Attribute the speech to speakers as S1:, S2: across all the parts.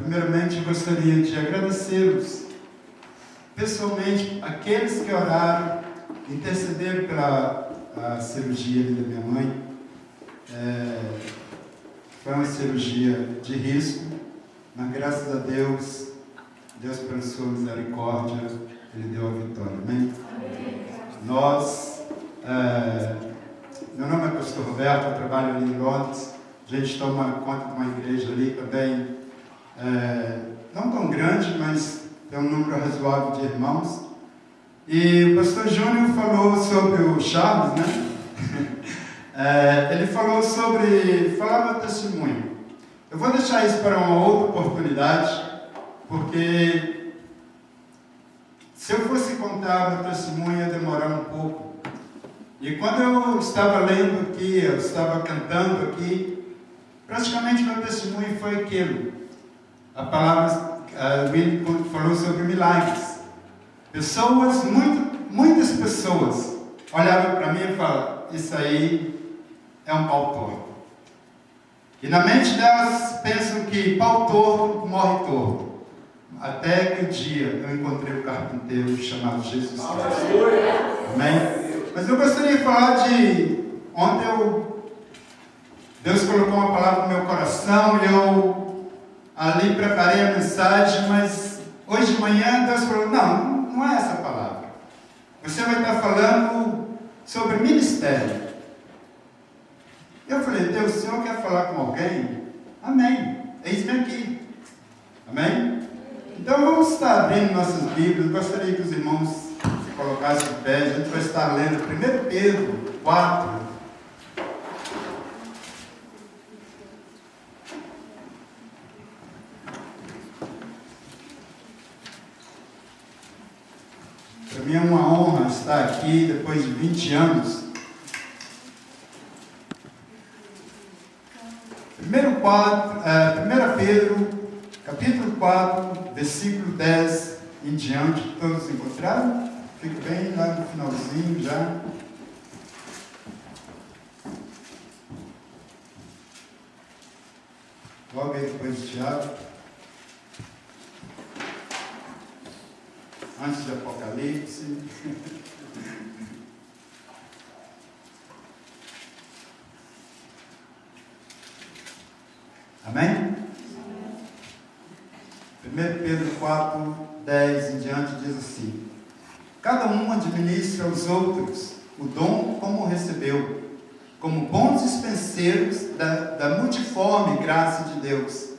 S1: Primeiramente, eu gostaria de agradecê-los pessoalmente, aqueles que oraram, intercederam pela cirurgia da minha mãe. Foi uma cirurgia de risco, mas graças a Deus, Deus pela sua misericórdia, Ele deu a vitória. Amém? Nós, meu nome é Pastor Roberto, eu trabalho ali em Londres. A gente toma conta de uma igreja ali também, não tão grande, mas tem um número razoável de irmãos. E o pastor Júnior falou sobre o Charles, né? Ele falou sobre falar meu testemunho. Eu vou deixar isso para uma outra oportunidade, porque se eu fosse contar meu testemunho ia demorar um pouco. E quando eu estava lendo aqui, eu estava cantando aqui, praticamente meu testemunho foi aquilo. A palavra Will falou sobre milagres. Pessoas, muitas pessoas olhavam para mim e falavam: isso aí é um pau torto. E na mente delas pensam que pau torto morre torto. Até que um dia eu encontrei o carpinteiro chamado Jesus Cristo. Amém? Mas eu gostaria de falar de ontem Deus colocou uma palavra no meu coração e eu ali preparei a mensagem, mas hoje de manhã Deus falou: não é essa palavra. Você vai estar falando sobre ministério. Eu falei: Deus, o Senhor quer falar com alguém? Amém. Eis-me aqui. Amém? Então vamos estar abrindo nossas Bíblias. Gostaria que os irmãos se colocassem de pé. A gente vai estar lendo 1 Pedro 4. Para mim é uma honra estar aqui depois de 20 anos. 1 Pedro, capítulo 4, versículo 10 em diante. Todos encontraram? Fica bem lá no finalzinho já. Logo aí depois de Tiago. Antes de Apocalipse. Amém? 1 Pedro 4, 10 em diante diz assim: cada um administra aos outros o dom como recebeu, como bons dispenseiros da multiforme graça de Deus.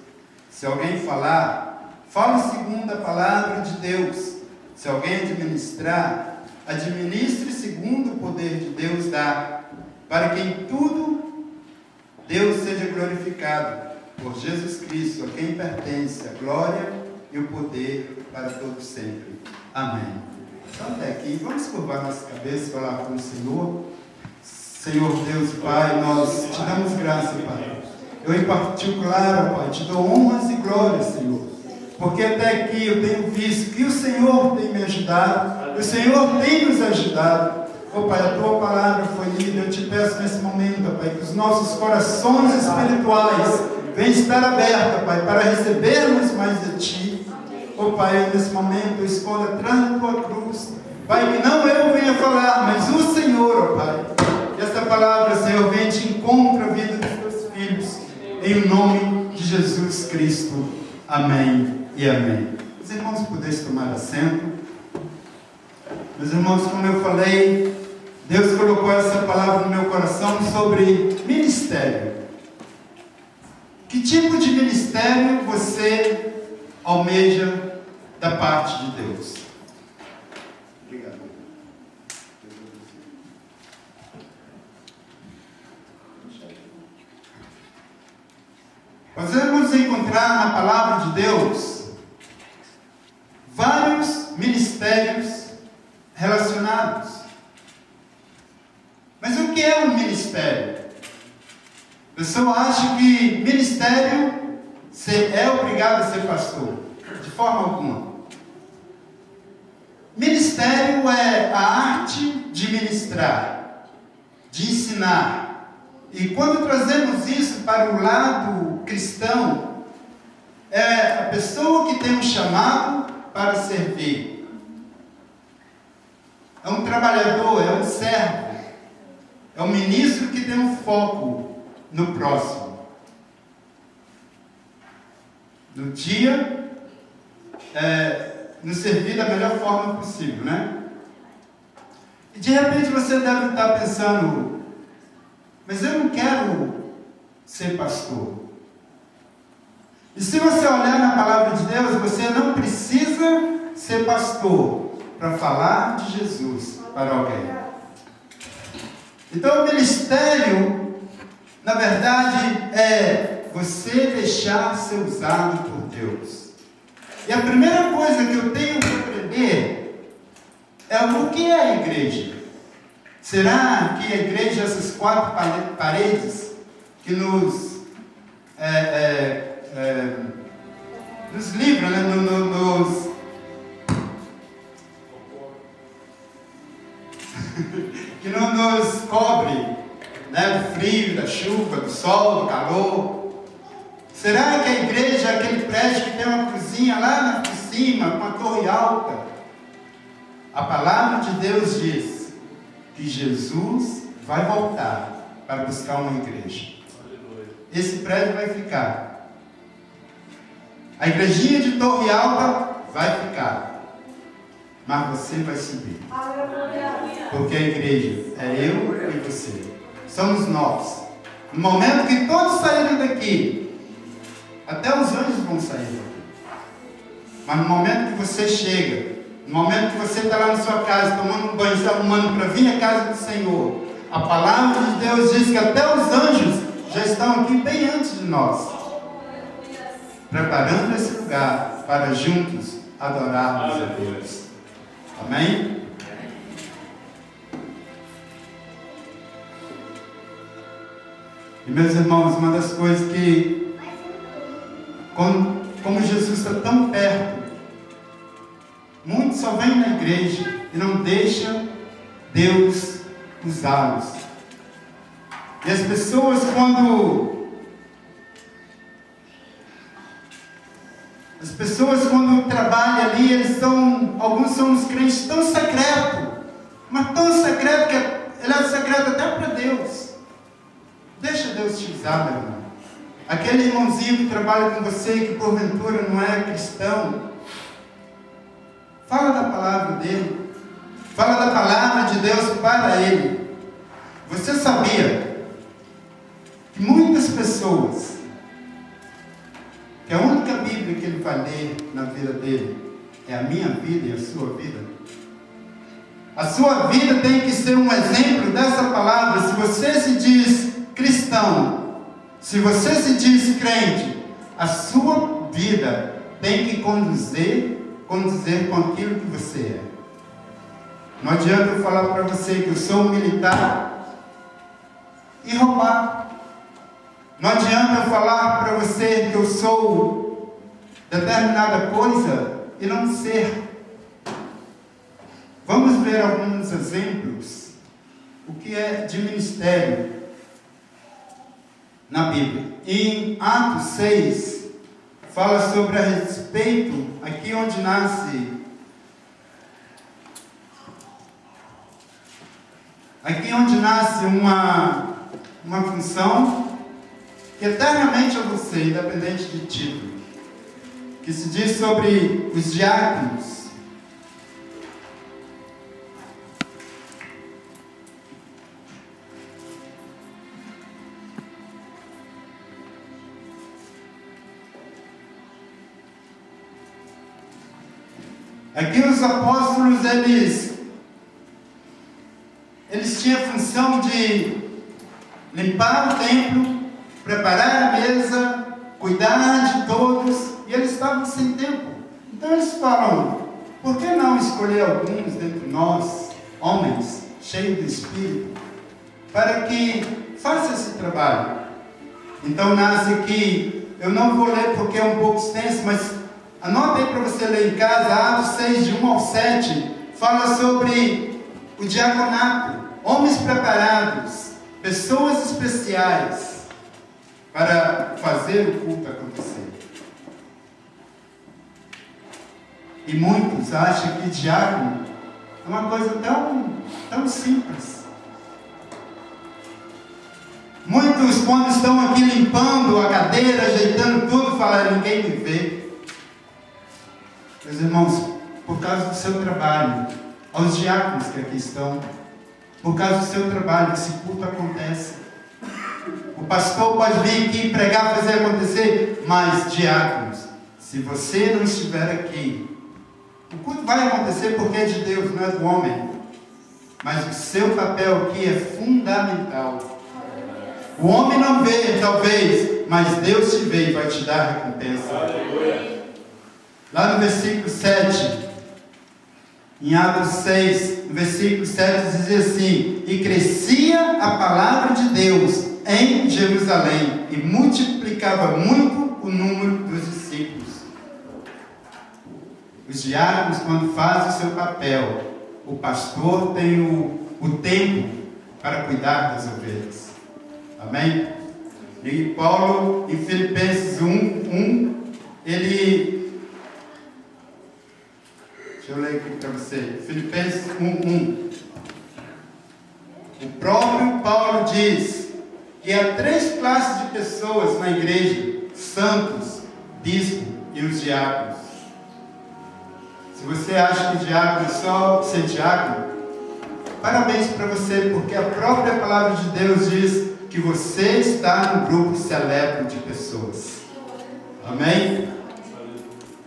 S1: Se alguém falar, fale segundo a palavra de Deus. Se alguém administrar, administre segundo o poder de Deus dá, para que em tudo Deus seja glorificado por Jesus Cristo, a quem pertence a glória e o poder para todo sempre. Amém. Só até aqui, vamos curvar nossa cabeça e falar com o Senhor. Senhor Deus Pai, nós te damos graça, Pai, Eu, em particular, Pai, te dou honras e glórias, Senhor. Porque até aqui eu tenho visto que o Senhor tem me ajudado, o Senhor tem nos ajudado. Oh, Pai, a Tua palavra foi lida. Eu te peço nesse momento, Pai, que os nossos corações espirituais venham estar abertos, Pai, para recebermos mais de Ti. Oh, Pai, nesse momento eu escondo atrás da Tua cruz. Pai, que não eu venha falar, mas o Senhor, oh, Pai. Que esta palavra, Senhor, venha te encontrar a vida dos Teus filhos. Em nome de Jesus Cristo. Amém e amém. Os irmãos pudessem tomar assento. Meus irmãos, como eu falei, Deus colocou essa palavra no meu coração sobre ministério. Que tipo de ministério você almeja da parte de Deus? Obrigado. Nós vamos encontrar na palavra de Deus vários ministérios relacionados. Mas o que é um ministério? A pessoa acha que ministério você é obrigado a ser pastor. De forma alguma. Ministério é a arte de ministrar, de ensinar. E quando trazemos isso para o lado cristão, é a pessoa que tem um chamado para servir. É um trabalhador, é um servo, é um ministro que tem um foco no próximo. No dia, nos servir da melhor forma possível, né? E de repente você deve estar pensando, mas eu não quero ser pastor. E se você olhar na palavra de Deus, você não precisa ser pastor para falar de Jesus para alguém. Então o ministério, na verdade, é você deixar ser usado por Deus. E a primeira coisa que eu tenho que aprender é o que é a igreja. Será que a igreja, essas 4 paredes que nos livram, né? que não nos cobre, né? Do frio, da chuva, do sol, do calor? Será que a igreja é aquele prédio que tem uma cozinha lá por cima, com uma torre alta? A palavra de Deus diz que Jesus vai voltar para buscar uma igreja. Esse prédio vai ficar. A igrejinha de torre alta vai ficar. Mas você vai subir. Porque a igreja é eu e você. Somos nós. No momento que todos saírem daqui, até os anjos vão sair daqui. Mas no momento que você chega, no momento que você está lá na sua casa, tomando um banho, se arrumando para vir à casa do Senhor, a palavra de Deus diz que até os anjos já estão aqui bem antes de nós, preparando esse lugar para juntos adorarmos a Deus. Amém? E meus irmãos, uma das coisas que, como Jesus está tão perto, muitos só vêm na igreja e não deixam Deus usá-los. E as pessoas, quando trabalham ali, alguns são uns crentes tão secretos, mas tão secreto que ele é secreto até para Deus. Deixa Deus te usar, meu irmão. Aquele irmãozinho que trabalha com você, que porventura não é cristão, fala da palavra dele. Fala da palavra de Deus para ele. Você sabia que muitas pessoas, que a única Bíblia que ele vai ler na vida dele é a minha vida e a sua vida? A sua vida tem que ser um exemplo dessa palavra. Se você se diz cristão, se você se diz crente, a sua vida tem que condizer com aquilo que você é. Não adianta eu falar para você que eu sou um militar e roubar. Não adianta eu falar para você que eu sou determinada coisa e não ser. Vamos ver alguns exemplos. O que é de ministério na Bíblia. Em Atos 6, fala sobre a respeito, aqui onde nasce uma função que eternamente é você, independente de título, que se diz sobre os diáconos. Aqui os apóstolos, eles tinham a função de limpar o templo, preparar a mesa, cuidar de todos, e eles estavam sem tempo. Então eles falam, por que não escolher alguns dentre nós, homens, cheios de Espírito, para que faça esse trabalho? Então nasce aqui, eu não vou ler porque é um pouco extenso, mas anote aí para você ler em casa, Atos 6, de 1 ao 7, fala sobre o diaconato, homens preparados, pessoas especiais para fazer o culto acontecer. E muitos acham que diácono é uma coisa tão simples. Muitos, quando estão aqui limpando a cadeira, ajeitando tudo, falam, ninguém me vê. Meus irmãos, por causa do seu trabalho, aos diáconos que aqui estão, por causa do seu trabalho, esse culto acontece. O pastor pode vir aqui pregar, fazer acontecer, mas diáconos, se você não estiver aqui, o culto vai acontecer porque é de Deus, não é do homem. Mas o seu papel aqui é fundamental. O homem não vê, talvez, mas Deus te vê e vai te dar a recompensa. Aleluia. Lá no versículo 7, em Atos 6, no versículo 7, dizia assim: e crescia a palavra de Deus em Jerusalém, e multiplicava muito o número dos discípulos. Os diáconos, quando fazem o seu papel, o pastor tem o tempo para cuidar das ovelhas. Amém? E Paulo, em Filipenses 1, ele... Deixa eu ler aqui para você. Filipenses 1. O próprio Paulo diz que há 3 classes de pessoas na igreja: santos, bispo e os diáconos. Se você acha que diácono é só ser diácono, parabéns para você, porque a própria palavra de Deus diz que você está no grupo seleto de pessoas. Amém?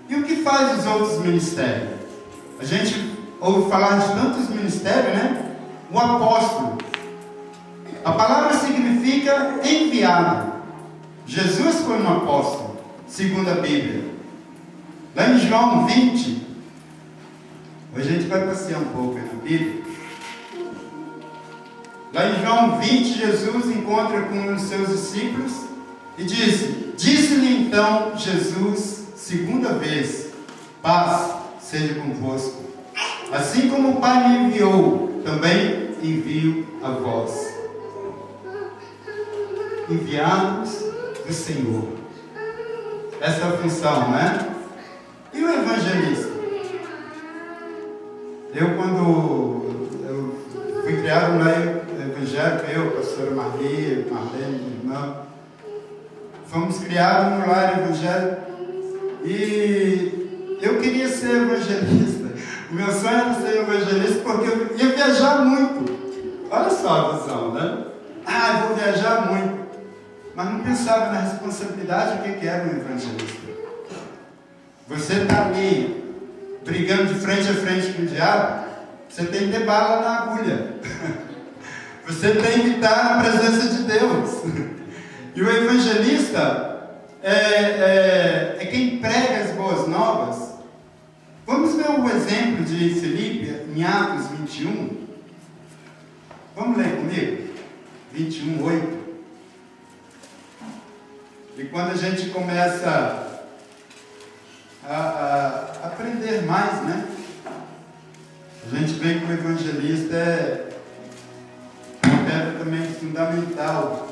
S1: E o que faz os outros ministérios? A gente ouve falar de tantos ministérios, né? O apóstolo. A palavra significa enviado. Jesus foi um apóstolo, segundo a Bíblia. Lá em João 20, hoje a gente vai passear um pouco na Bíblia. Lá em João 20, Jesus encontra com um dos seus discípulos e disse-lhe então Jesus, segunda vez: paz seja convosco. Assim como o Pai me enviou, também envio a vós. Enviados do Senhor. Essa é a função, não é? E o evangelista? Quando fui criado no meio evangélico, eu, pastora Maria, Marlene, minha irmã, fomos criados no lar evangélico e eu queria ser evangelista. O meu sonho era ser evangelista porque eu ia viajar muito. Olha só a visão, né? Eu vou viajar muito. Mas não pensava na responsabilidade do que era um evangelista. Você está ali brigando de frente a frente com o diabo, você tem que ter bala na agulha. Você tem que estar na presença de Deus. E o evangelista é quem prega as boas novas. Vamos ver o exemplo de Filipe em Atos 21. Vamos ler comigo? 21, 8. quando a gente começa a aprender mais, né? A gente vê que o evangelista é uma pedra também fundamental.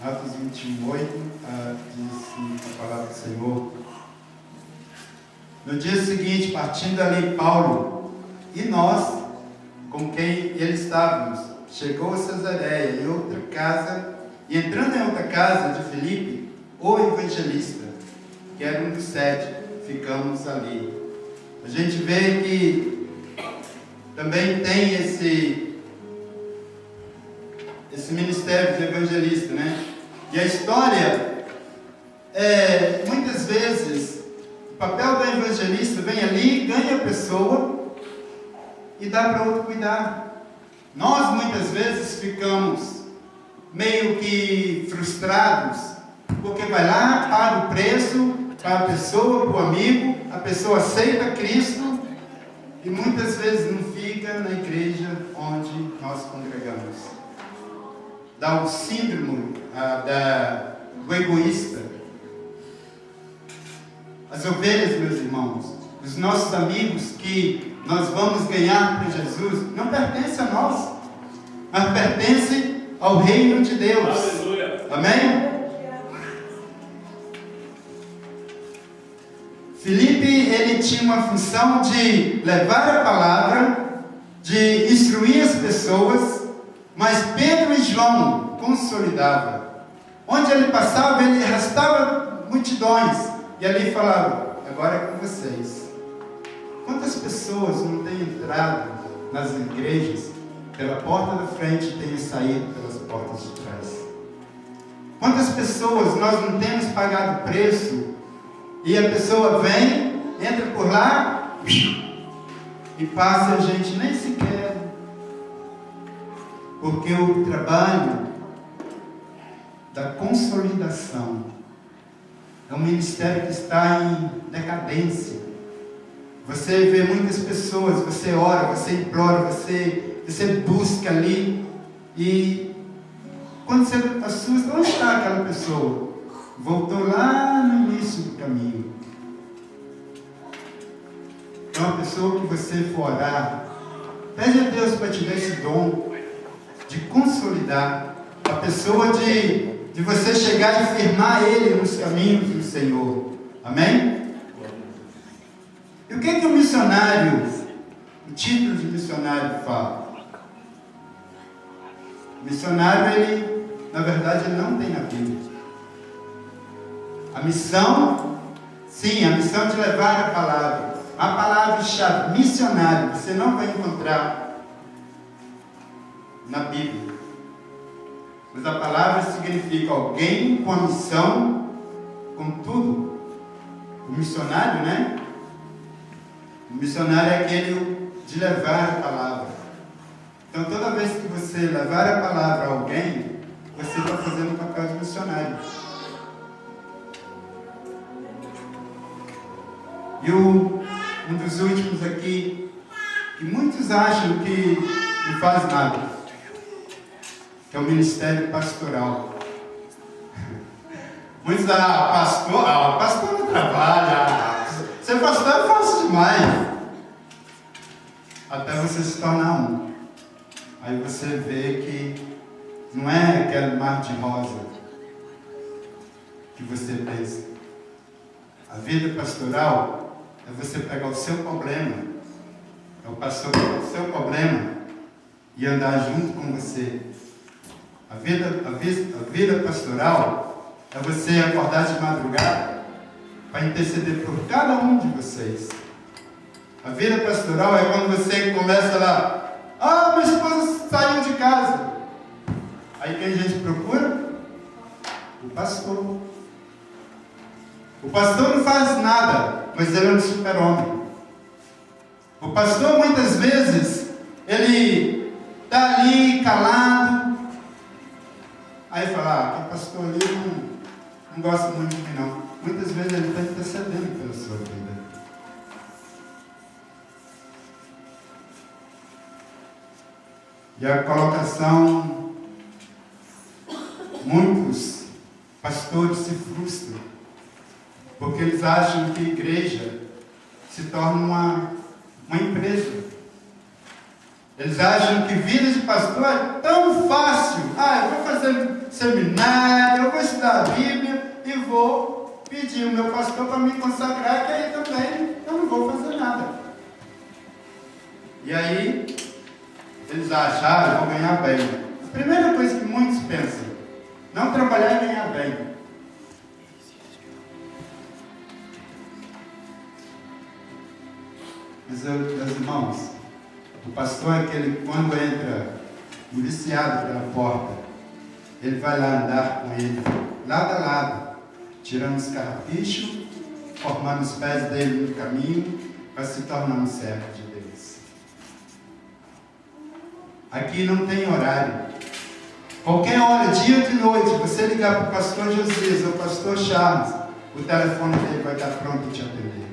S1: Atos 21:8 diz a palavra do Senhor. No dia seguinte, partindo ali Paulo e nós, com quem ele estávamos, chegou a Cesareia e entrando em outra casa de Filipe, o evangelista, que era um dos 7, ficamos ali. A gente vê que também tem esse ministério de evangelista, né? E a história, muitas vezes, o papel do evangelista vem ali, ganha a pessoa e dá para outro cuidar. Nós muitas vezes ficamos meio que frustrados, porque vai lá, paga o preço para a pessoa, para o amigo, a pessoa aceita Cristo e muitas vezes não fica na igreja onde nós congregamos. Dá o síndrome do egoísta. As ovelhas, meus irmãos, os nossos amigos que nós vamos ganhar para Jesus, não pertencem a nós, mas pertencem ao reino de Deus. Aleluia. Amém? Filipe, ele tinha uma função de levar a palavra, de instruir as pessoas, mas Pedro e João consolidavam. Onde ele passava, ele arrastava multidões. E ali falava, agora é com vocês. Quantas pessoas não têm entrado nas igrejas pela porta da frente e têm saído pelas portas de trás? Quantas pessoas nós não temos pagado preço e a pessoa vem, entra por lá e passa, a gente nem sequer. Porque o trabalho da consolidação é um ministério que está em decadência. Você vê muitas pessoas, você ora, você implora, você busca ali, e quando você assusta, onde está aquela pessoa? Voltou lá no início do caminho. É uma pessoa que você for orar, pede a Deus para te dar esse dom de consolidar a pessoa, de você chegar e firmar ele nos caminhos do Senhor. Amém? E o que o missionário, o título de missionário fala? O missionário, ele, na verdade, ele não tem na Bíblia. A missão, sim, a missão de levar a palavra. A palavra-chave, missionário, você não vai encontrar na Bíblia. Mas a palavra significa alguém com a missão, com tudo. O missionário, né? O missionário é aquele de levar a palavra. Então, toda vez que você levar a palavra a alguém, você está fazendo o papel de missionário. E um dos últimos aqui, que muitos acham que não faz nada, que é o ministério pastoral. Muitos pastor não trabalha, ser pastor é fácil demais, até você se tornar um. Aí você vê que não é aquele mar de rosa que você pensa. A vida pastoral é você pegar o seu problema, é o pastor pegar o seu problema e andar junto com você. A vida pastoral é você acordar de madrugada para interceder por cada um de vocês. A vida pastoral é quando você começa lá, minha esposa saiu de casa. Aí quem a gente procura? O pastor. O pastor não faz nada, mas ele é um super-homem. O pastor muitas vezes, ele está ali calado. Aí fala, aquele pastor ali não gosta muito de mim não. Muitas vezes ele está intercedendo pela sua vida. E a colocação, muitos pastores se frustram, porque eles acham que a igreja se torna uma empresa. Eles acham que vida de pastor é tão fácil. Eu vou fazer seminário, eu vou estudar a Bíblia e vou pedir o meu pastor para me consagrar, que aí também eu não vou fazer nada. E aí, eles acham, eu vou ganhar bem. A primeira coisa que muitos pensam, não trabalhar e ganhar bem. Mas, meus irmãos, o pastor é aquele que quando entra um viciado pela porta, ele vai lá andar com ele, lado a lado, tirando os carrapichos, formando os pés dele no caminho, para se tornar um servo de Deus. Aqui não tem horário. Qualquer hora, dia ou de noite, você ligar para o pastor Josias ou o pastor Charles, o telefone dele vai estar pronto para te atender.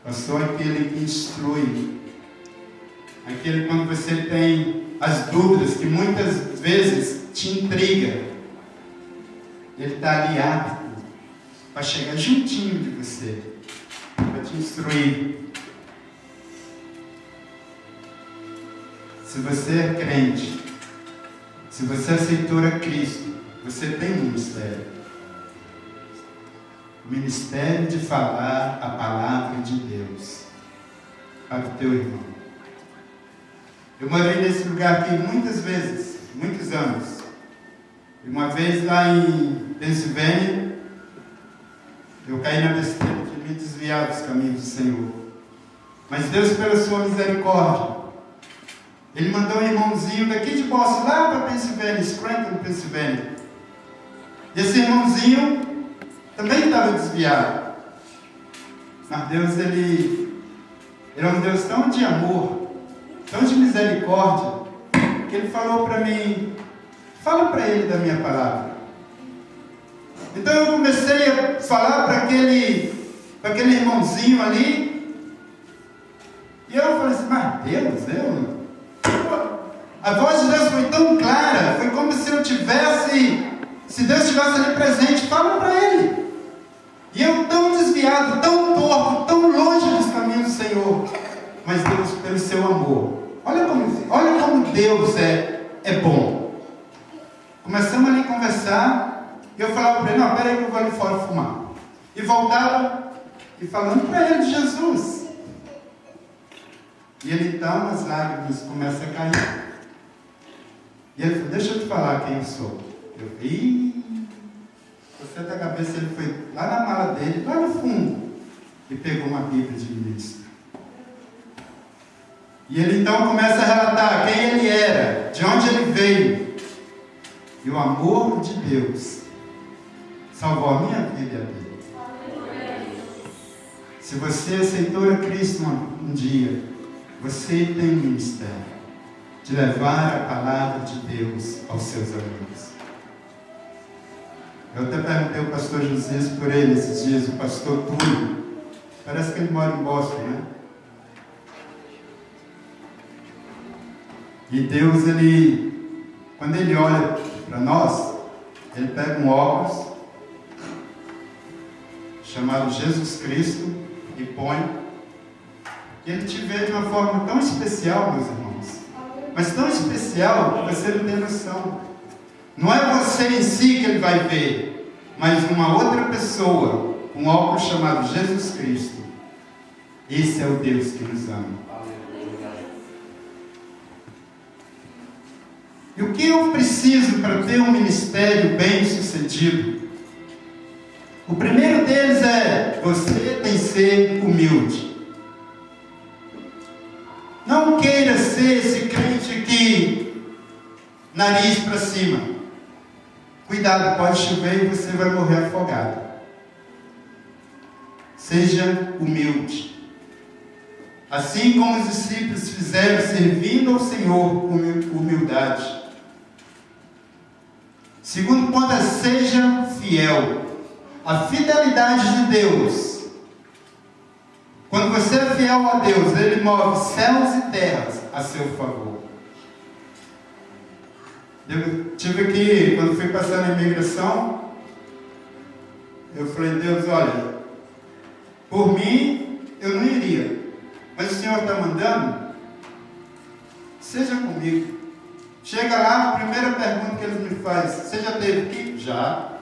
S1: Pastor é aquele que instrui, aquele quando você tem as dúvidas que muitas vezes te intriga, ele está ali apto para chegar juntinho de você, para te instruir. Se você é crente, se você aceitou a Cristo, você tem um ministério. O ministério de falar a palavra de Deus para o teu irmão. Eu morei nesse lugar aqui muitas vezes, muitos anos. E uma vez lá em Pensilvânia, eu caí na besteira de me desviar dos caminhos do Senhor. Mas Deus, pela sua misericórdia, Ele mandou um irmãozinho daqui de Boston, lá para Pensilvânia, Scranton, Pensilvânia. E esse irmãozinho também estava desviado. Mas Deus, Ele é um Deus tão de amor, tão de misericórdia, que Ele falou para mim, fala para ele da minha palavra. Então eu comecei a falar para aquele irmãozinho ali, e eu falei assim, mas Deus, a voz de Deus foi tão clara, foi como se Deus estivesse ali presente, fala para ele. E eu tão desviado, tão torto, tão longe dos caminhos do Senhor. Mas Deus, pelo seu amor, olha como Deus é bom. Começamos ali a conversar, e eu falava para ele, não, peraí que eu vou ali fora fumar. E voltava, e falando para ele de Jesus. E ele então, as lágrimas começam a cair. E ele falou, deixa eu te falar quem eu sou. Eu vi. Você da cabeça, ele foi lá na mala dele, lá no fundo, e pegou uma Bíblia de ministro. E ele então começa a relatar quem ele era, de onde ele veio. E o amor de Deus salvou a minha vida e a dele. Se você aceitou a Cristo um dia, você tem um ministério de levar a palavra de Deus aos seus amigos. Eu até perguntei ao pastor José por ele esses dias, o pastor Túlio. Parece que ele mora em Boston, né? E Deus, quando Ele olha para nós, Ele pega um óculos chamado Jesus Cristo e põe. E Ele te vê de uma forma tão especial, meus irmãos. Mas tão especial que você não tem noção. Não é você em si que Ele vai ver, mas uma outra pessoa, um óculos chamado Jesus Cristo. Esse é o Deus que nos ama. E o que eu preciso para ter um ministério bem sucedido? O primeiro deles é, você tem que ser humilde. Não queira ser esse crente que nariz para cima. Cuidado, pode chover e você vai morrer afogado. Seja humilde. Assim como os discípulos fizeram, servindo ao Senhor com humildade. Segundo ponto é, seja fiel. A fidelidade de Deus, Quando você é fiel a Deus, Ele move céus e terras a seu favor. Eu tive aqui, quando fui passar na imigração, eu falei, Deus, olha, por mim, eu não iria. Mas o Senhor está mandando? Seja comigo. Chega lá, a primeira pergunta que eles me fazem, você já esteve aqui? Já.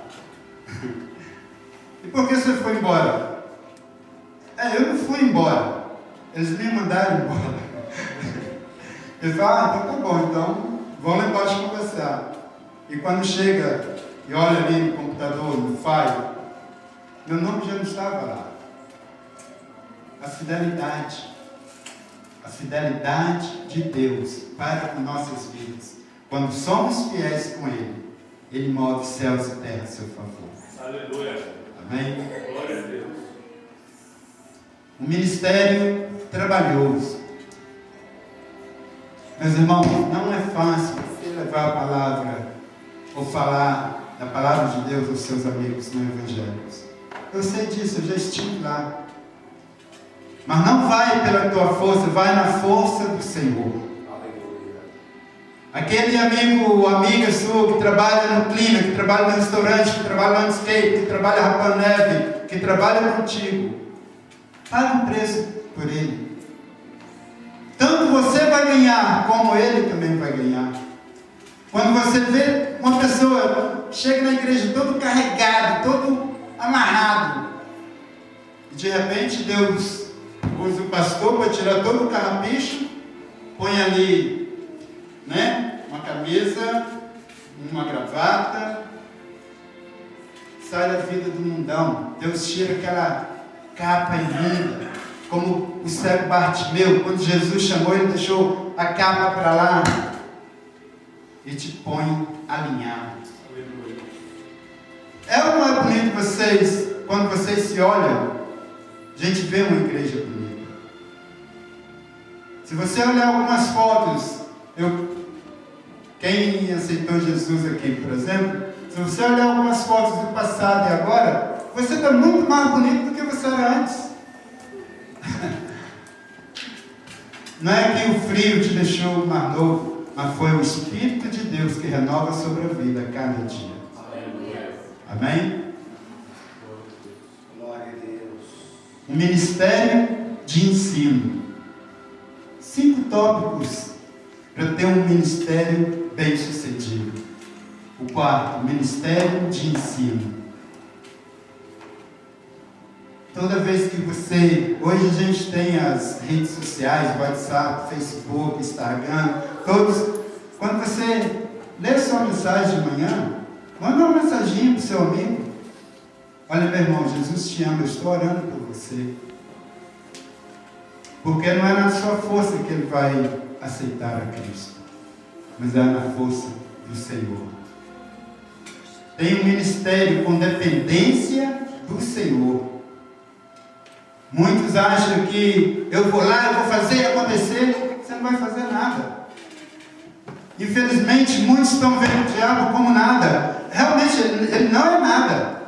S1: E por que você foi embora? Eu não fui embora. Eles me mandaram embora. Ele fala, então tá bom, então vão lá embaixo conversar. E quando chega e olha ali no computador, no file, meu nome já não estava lá. A fidelidade de Deus para com nossas vidas. Quando somos fiéis com Ele, Ele move céus e terra a seu favor.
S2: Aleluia.
S1: Amém?
S2: Glória a Deus.
S1: Um ministério trabalhoso. Meus irmãos, não é fácil você levar a palavra ou falar da palavra de Deus aos seus amigos não evangélicos. Eu sei disso, eu já estive lá. Mas não vai pela tua força, vai na força do Senhor. Aquele amigo ou amiga sua que trabalha no clínico, que trabalha no restaurante, que trabalha no landscape, que trabalha rapando neve, que trabalha contigo, paga um preço por ele. Tanto você vai ganhar, como ele também vai ganhar. Quando você vê uma pessoa, chega na igreja todo carregado, todo amarrado, e de repente Deus usa o pastor para tirar todo o carrapicho, põe ali, uma camisa, uma gravata, sai da vida do mundão. Deus tira aquela capa imunda, como o cego Bartimeu, quando Jesus chamou, ele deixou a capa para lá e te põe alinhado. É ou não é bonito vocês, quando vocês se olham, a gente vê uma igreja bonita. Se você olhar algumas fotos, quem aceitou Jesus aqui, por exemplo, se você olhar algumas fotos do passado e agora, você está muito mais bonito do que você era antes. Não é que o frio te deixou mais novo, mas foi o Espírito de Deus que renova sobre a vida a cada dia. Amém?
S3: Glória a Deus.
S1: Um ministério de ensino. 5 tópicos para ter um ministério bem sucedido. O 4, ministério de ensino. Toda vez que você... Hoje a gente tem as redes sociais, WhatsApp, Facebook, Instagram, todos. Quando você lê sua mensagem de manhã, manda uma mensagem para o seu amigo. Olha, meu irmão, Jesus te ama, eu estou orando por você. Porque não é na sua força que Ele vai aceitar a Cristo, mas é na força do Senhor. Tem um ministério com dependência do Senhor. Muitos acham que eu vou lá, eu vou fazer acontecer. Você não vai fazer nada. Infelizmente, muitos estão vendo o diabo como nada. Realmente, ele não é nada.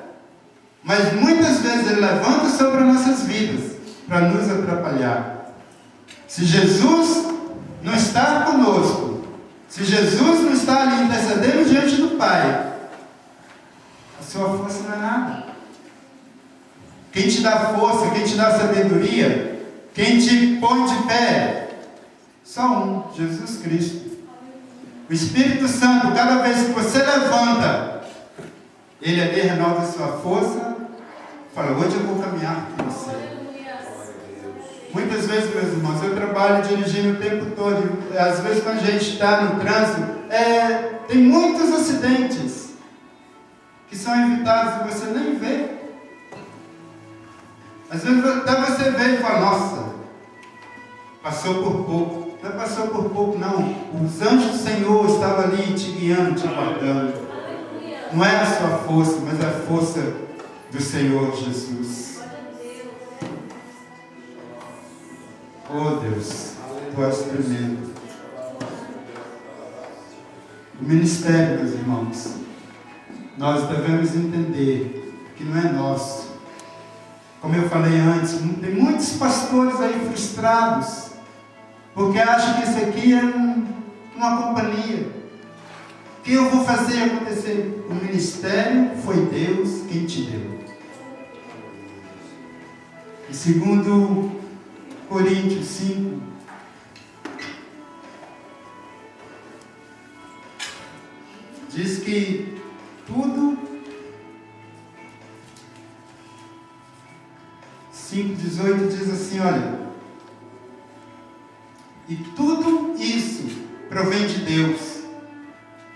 S1: Mas muitas vezes ele levanta sobre as nossas vidas para nos atrapalhar. Se Jesus não está conosco, se Jesus não está ali intercedendo diante do Pai, a sua força não é nada. Quem te dá força, quem te dá sabedoria, quem te põe de pé, só um, Jesus Cristo. O Espírito Santo, cada vez que você levanta, Ele ali renova a sua força, fala, hoje eu vou caminhar com você. Muitas vezes, meus irmãos, eu trabalho dirigindo o tempo todo, às vezes quando a gente está no trânsito, tem muitos acidentes que são evitados e você nem vê. Às vezes até você vê e fala, nossa, passou por pouco. Não passou por pouco, não. Os anjos do Senhor estavam ali te guiando, te guardando. Não é a sua força, mas a força do Senhor Jesus. Oh Deus, Tu és tremendo. O ministério, meus irmãos, nós devemos entender que não é nosso. como eu falei antes, tem muitos pastores aí frustrados, porque acham que isso aqui é uma companhia. O que eu vou fazer acontecer? O ministério foi Deus quem te deu. E segundo Coríntios 5, diz que tudo, 5,18 diz assim, olha, e tudo isso provém de Deus,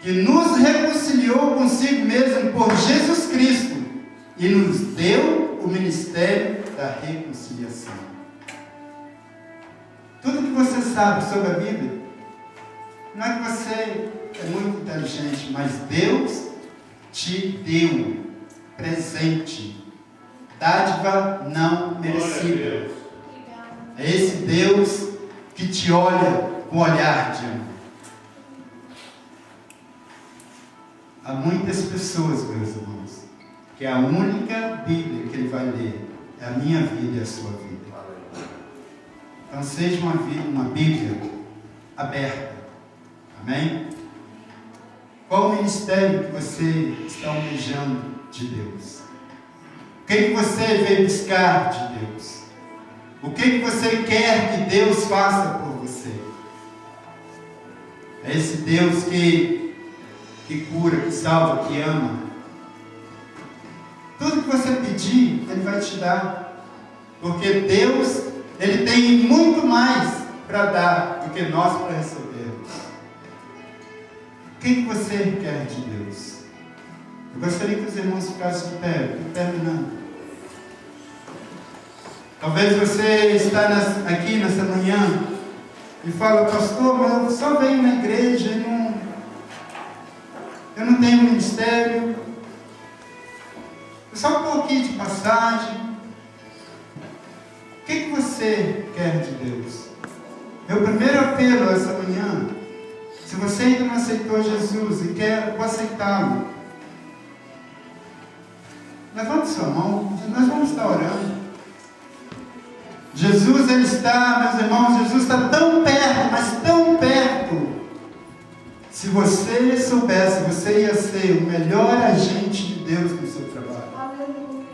S1: que nos reconciliou consigo mesmo por Jesus Cristo e nos deu o ministério da reconciliação. Tudo que você sabe sobre a Bíblia, não é que você é muito inteligente, mas Deus te deu presente, dádiva não merecida. É esse Deus que te olha com olhar de amor. Há muitas pessoas, meus irmãos, que a única Bíblia que ele vai ler é a minha vida e a sua vida. Então seja uma Bíblia aberta. Amém? Qual o ministério que você está almejando de Deus? O que você veio buscar de Deus? O que você quer que Deus faça por você? É esse Deus que cura, que salva, que ama. Tudo que você pedir, Ele vai te dar. Porque Deus, Ele tem muito mais para dar do que nós para recebermos. O que você quer de Deus? Eu gostaria que os irmãos ficassem de pé, terminando. Talvez você está aqui nessa manhã e fala, pastor, mas eu só venho na igreja e eu não tenho ministério, eu só estou aqui de passagem. O que você quer de Deus? Meu primeiro apelo essa manhã, se você ainda não aceitou Jesus e quer aceitá-lo, levante sua mão, nós vamos estar orando. Jesus, Ele está, meus irmãos, Jesus está tão perto, mas tão perto. Se você soubesse, você ia ser o melhor agente de Deus no seu trabalho. Aleluia.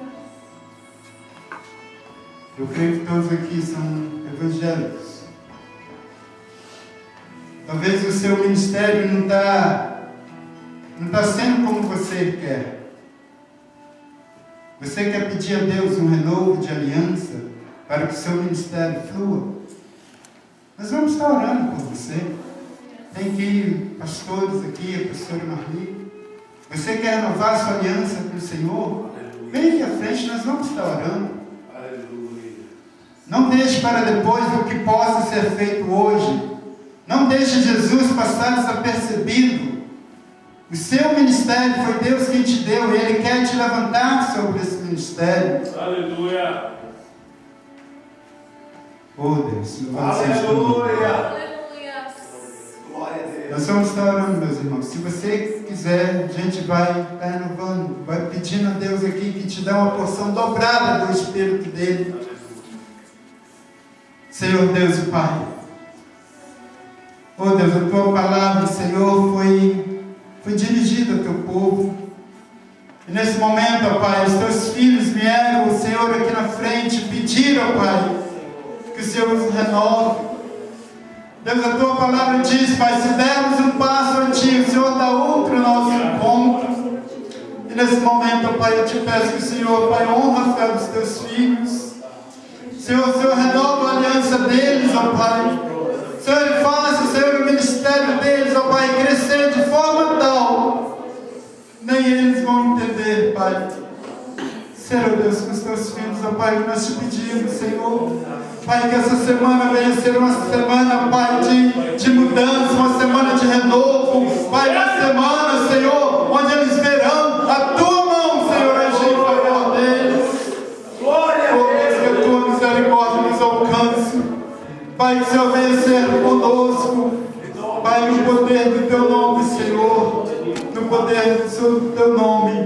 S1: Eu creio que todos aqui são evangélicos. Talvez o seu ministério não está sendo como você quer. Você quer pedir a Deus um renovo de aliança para que o seu ministério flua? Nós vamos estar orando por você. Tem aqui pastores aqui, a pastora Marli. Você quer renovar sua aliança com o Senhor? Aleluia. Vem aqui à frente, nós vamos estar orando. Aleluia. Não deixe para depois o que possa ser feito hoje. Não deixe Jesus passar desapercebido. O seu ministério foi Deus quem te deu e Ele quer te levantar sobre esse ministério. Aleluia. Oh Deus, aleluia. Nós vamos estar orando, meus irmãos. Se você quiser, a gente vai estar renovando, vai pedindo a Deus aqui que te dê uma porção dobrada do Espírito dele. Senhor Deus e Pai, oh Deus, a tua palavra, Senhor, foi dirigida ao teu povo. E nesse momento, ó Pai, os teus filhos vieram, o Senhor aqui na frente, pediram, ó Pai, que o Senhor os renove. Deus, a tua palavra diz, Pai, se dermos um passo a ti, o Senhor dá outro ao nosso encontro. E nesse momento, ó Pai, eu te peço que o Senhor, Pai, honra a fé dos teus filhos. Senhor, o Senhor renova a aliança deles, ó Pai. Senhor, faça, Senhor, o ministério deles, ó Pai, crescer de forma tal, nem eles vão entender, Pai. Senhor Deus, com os teus filhos, ó Pai, que nós te pedimos, Senhor. Pai, que essa semana venha ser uma semana, Pai, de mudança, uma semana de renovo. Pai, uma semana, Senhor, onde eles verão a tua mão, Senhor, agir em favor deles. Glória a Deus, que a tua misericórdia nos alcance. Pai, que o Senhor venha ser conosco. Pai, no poder do teu nome, Senhor. No poder do teu nome.